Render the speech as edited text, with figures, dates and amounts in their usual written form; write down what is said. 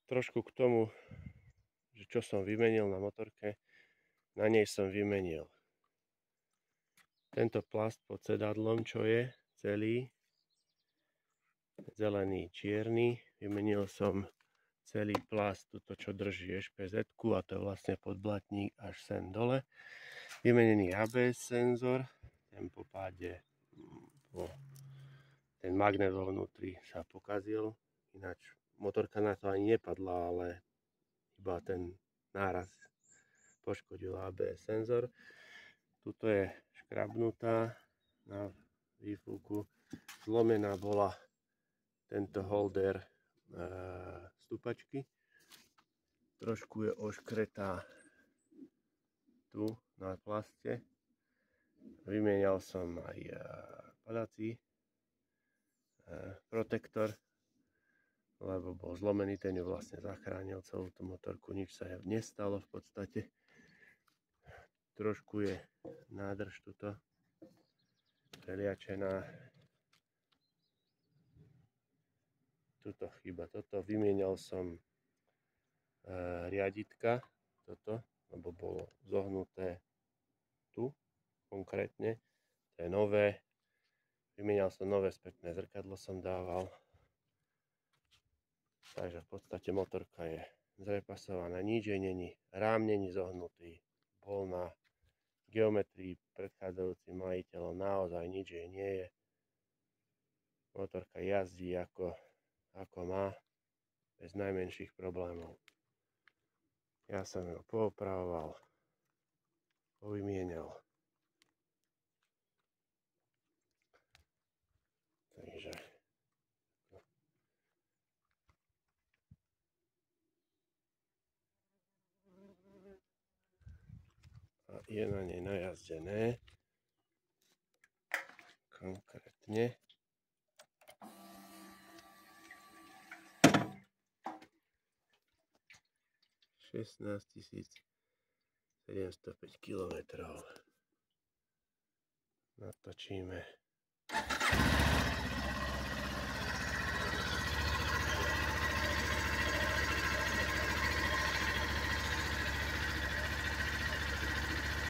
trošku k tomu, že čo som vymenil na motorke. Na nej som vymenil tento plast pod sedadlom, čo je celý zelený, čierny. Vymenil som celý plast, toto čo drží EŠPZ-ku, a to je vlastne podblatník až sem dole. Vymenený ABS senzor, ten po páde, ten magnet vo vnútri sa pokazil, ináč motorka na to ani nepadla, ale iba ten náraz poškodil ABS senzor. Tuto je škrabnutá na výfuku, zlomená bola tento holder stupačky, trošku je oškretá tu na plaste. Vymienial som aj padací protektor, lebo bol zlomený, ten ju vlastne zachránil celú tú motorku, nič sa nestalo v podstate. Trošku je nádrž tuto preliačená. Tuto chýba toto. Vymienial som riaditka, toto, lebo bolo zohnuté tu konkrétne. To je nové. Vymienial som nové spätné zrkadlo, som dával. Takže v podstate motorka je zrepasovaná, nič jej není, rám není zohnutý, bol na geometrii predchádzajúcim majiteľom, naozaj nič jej nie je. Motorka jazdí ako má, bez najmenších problémov. Ja som ju poopravoval, povymienial. Takže a je na nej najazdené konkrétne 16 705 km. Natočíme